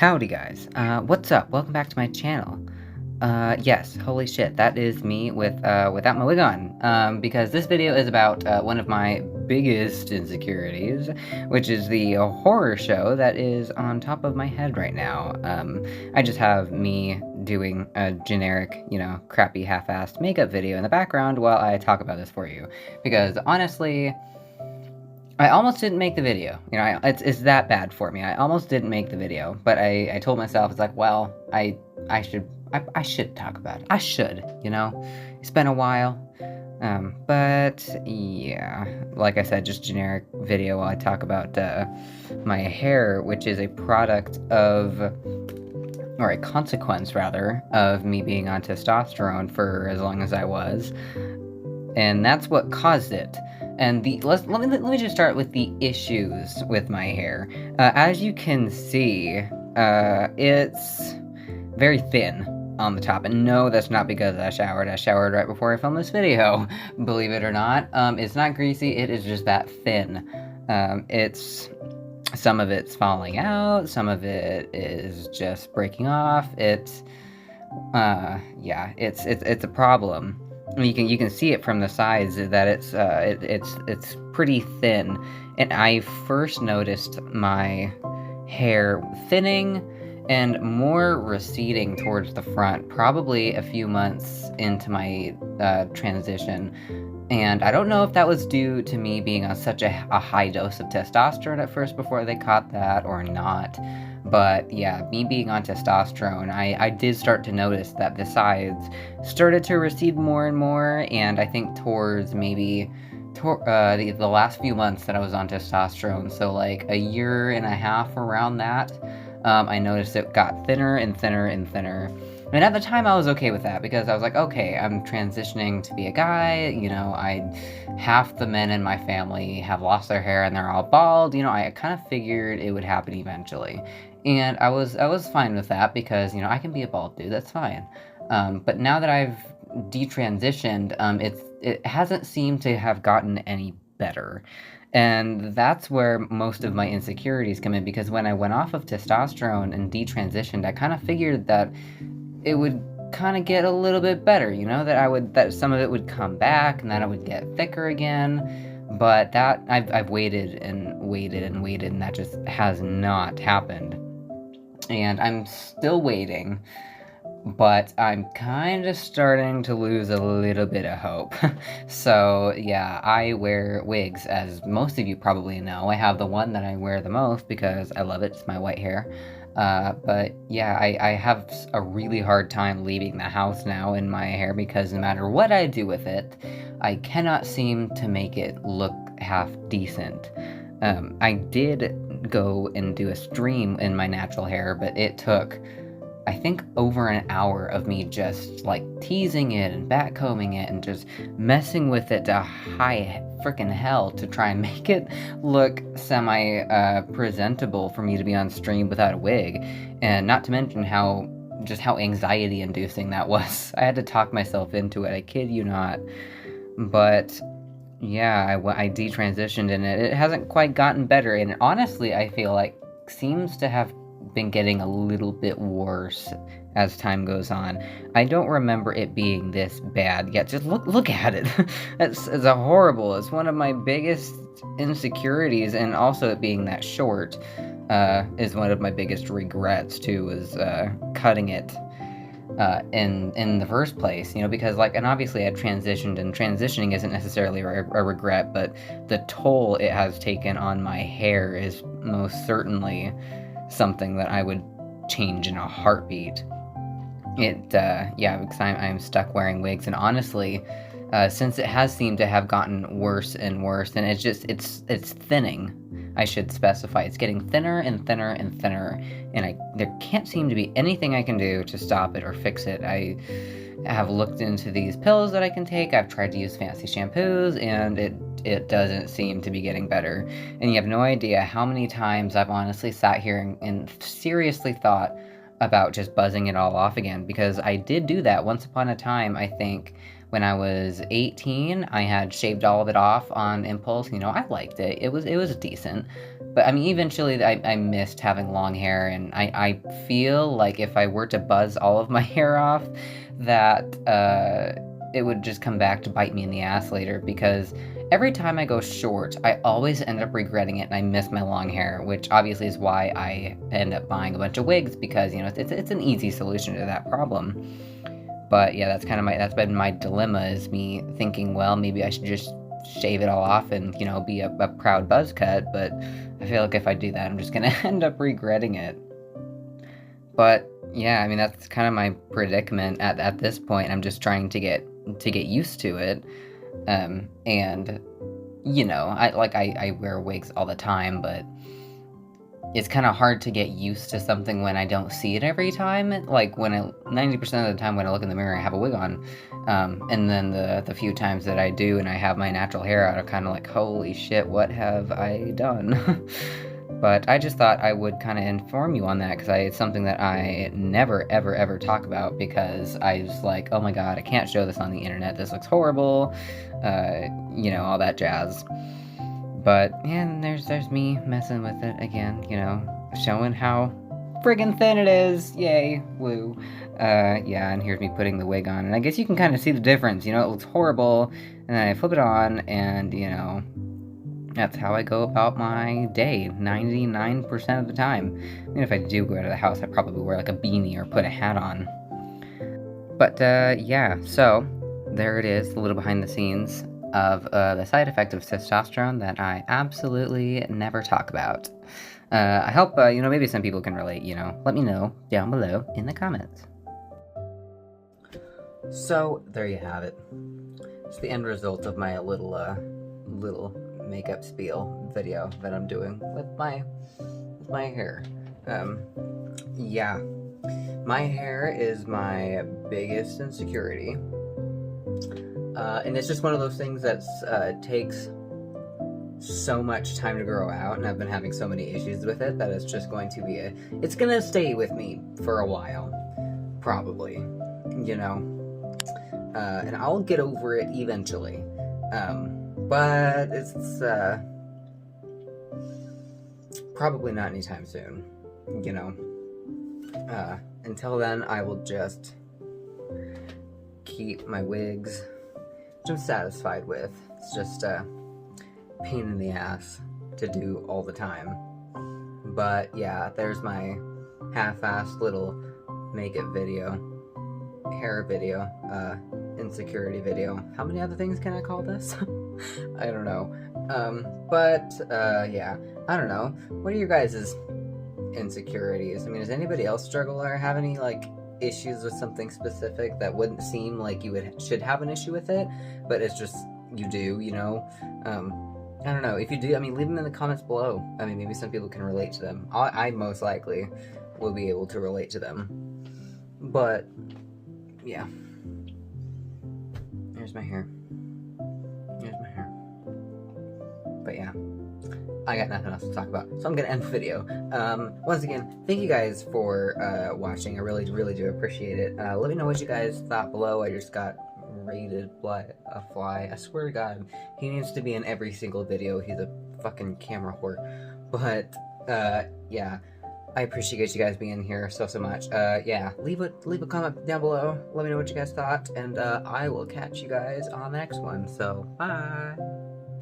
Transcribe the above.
Howdy guys, what's up? Welcome back to my channel. Yes, holy shit, that is me without my wig on, because this video is about, one of my biggest insecurities, which is the horror show that is on top of my head right now. I just have me doing a generic, crappy half-assed makeup video in the background while I talk about this for you, because honestly, I almost didn't make the video. It's that bad for me. I almost didn't make the video, but I told myself, it's like, well, I should talk about it. I should, It's been a while. But yeah, like I said, just generic video while I talk about my hair, which is a product of, or a consequence rather, of me being on testosterone for as long as I was. And that's what caused it. And let me just start with the issues with my hair. As you can see, it's very thin on the top. And no, that's not because I showered. I showered right before I filmed this video, believe it or not. It's not greasy, it is just that thin. Some of it's falling out, some of it is just breaking off. It's a problem. You can see it from the sides that it's pretty thin, and I first noticed my hair thinning and more receding towards the front probably a few months into my transition. And I don't know if that was due to me being on such a high dose of testosterone at first before they caught that or not. But yeah, me being on testosterone, I did start to notice that the sides started to recede more and more, and I think towards maybe the last few months that I was on testosterone, so like a year and a half around that, I noticed it got thinner and thinner and thinner. And at the time I was okay with that because I was like, okay, I'm transitioning to be a guy, half the men in my family have lost their hair and they're all bald, I kind of figured it would happen eventually. And I was fine with that because, I can be a bald dude, that's fine. But now that I've detransitioned, it hasn't seemed to have gotten any better. And that's where most of my insecurities come in, because when I went off of testosterone and detransitioned, I kind of figured that it would kind of get a little bit better, that some of it would come back and that it would get thicker again. But that I've waited and waited and waited, and that just has not happened. And I'm still waiting, but I'm kind of starting to lose a little bit of hope. So yeah, I wear wigs, as most of you probably know. I have the one that I wear the most because I love it. It's my white hair. But yeah, I have a really hard time leaving the house now in my hair because no matter what I do with it, I cannot seem to make it look half decent. I did go and do a stream in my natural hair, but it took, I think, over an hour of me just like teasing it and backcombing it and just messing with it to high freaking hell to try and make it look presentable for me to be on stream without a wig. And not to mention how anxiety inducing that was. I had to talk myself into it, I kid you not. But yeah, I detransitioned and it hasn't quite gotten better, and honestly I feel like seems to have been getting a little bit worse as time goes on. I don't remember it being this bad yet. Just look at it. It's a horrible. It's one of my biggest insecurities, and also it being that short is one of my biggest regrets too, is cutting it in the first place, because and obviously I transitioned, and transitioning isn't necessarily a regret, but the toll it has taken on my hair is most certainly something that I would change in a heartbeat. Because I'm stuck wearing wigs, and honestly, since it has seemed to have gotten worse and worse, and it's thinning, I should specify. It's getting thinner and thinner and thinner, and there can't seem to be anything I can do to stop it or fix it. I have looked into these pills that I can take. I've tried to use fancy shampoos, and it doesn't seem to be getting better. And you have no idea how many times I've honestly sat here and seriously thought about just buzzing it all off again, because I did do that once upon a time, I think, when I was 18, I had shaved all of it off on impulse. You know, I liked it. It was decent. But I mean, eventually I missed having long hair, and I feel like if I were to buzz all of my hair off, that it would just come back to bite me in the ass later, because every time I go short, I always end up regretting it, and I miss my long hair, which obviously is why I end up buying a bunch of wigs, because, you know, it's an easy solution to that problem. But yeah, that's been my dilemma, is me thinking, well, maybe I should just shave it all off and, you know, be a proud buzz cut, but I feel like if I do that, I'm just gonna end up regretting it. But yeah, I mean, that's kind of my predicament at this point. I'm just trying to get used to it. And you know, I wear wigs all the time, but it's kind of hard to get used to something when I don't see it every time. Like, 90% of the time when I look in the mirror, I have a wig on. And then the few times that I do and I have my natural hair out, I'm kind of like, holy shit, what have I done? But I just thought I would kind of inform you on that, because it's something that I never, ever, ever talk about, because I was like, oh my god, I can't show this on the internet, this looks horrible, you know, all that jazz. But, yeah, and there's me messing with it again, you know, showing how friggin' thin it is, yay, woo. Yeah, and here's me putting the wig on, and I guess you can kind of see the difference, you know, it looks horrible, and then I flip it on, and, you know, that's how I go about my day, 99% of the time. I mean, if I do go out of the house, I'd probably wear like a beanie or put a hat on. But, yeah, so there it is, a little behind the scenes of the side effect of testosterone that I absolutely never talk about. I hope, you know, maybe some people can relate, you know. Let me know down below in the comments. So, there you have it. It's the end result of my little makeup spiel video that I'm doing with my hair. Yeah, my hair is my biggest insecurity, and it's just one of those things that takes so much time to grow out, and I've been having so many issues with it that it's just going to be it's gonna stay with me for a while, probably, you know, and I'll get over it eventually. But it's probably not anytime soon, you know. Until then, I will just keep my wigs, which I'm satisfied with. It's just a pain in the ass to do all the time. But yeah, there's my half-assed little makeup video, hair video, insecurity video. How many other things can I call this? I don't know. Yeah, I don't know. What are your guys' insecurities? I mean, does anybody else struggle or have any, like, issues with something specific that wouldn't seem like you should have an issue with it, but it's just, you do, you know? I don't know. If you do, I mean, leave them in the comments below. I mean, maybe some people can relate to them. I most likely will be able to relate to them. But, yeah. Here's my hair. But yeah, I got nothing else to talk about, so I'm gonna end the video. Once again, thank you guys for watching. I really, really do appreciate it. Let me know what you guys thought below. I just got raided by a fly. I swear to God, he needs to be in every single video. He's a fucking camera whore. But yeah, I appreciate you guys being here so much. Yeah, leave a comment down below. Let me know what you guys thought, and I will catch you guys on the next one. So bye.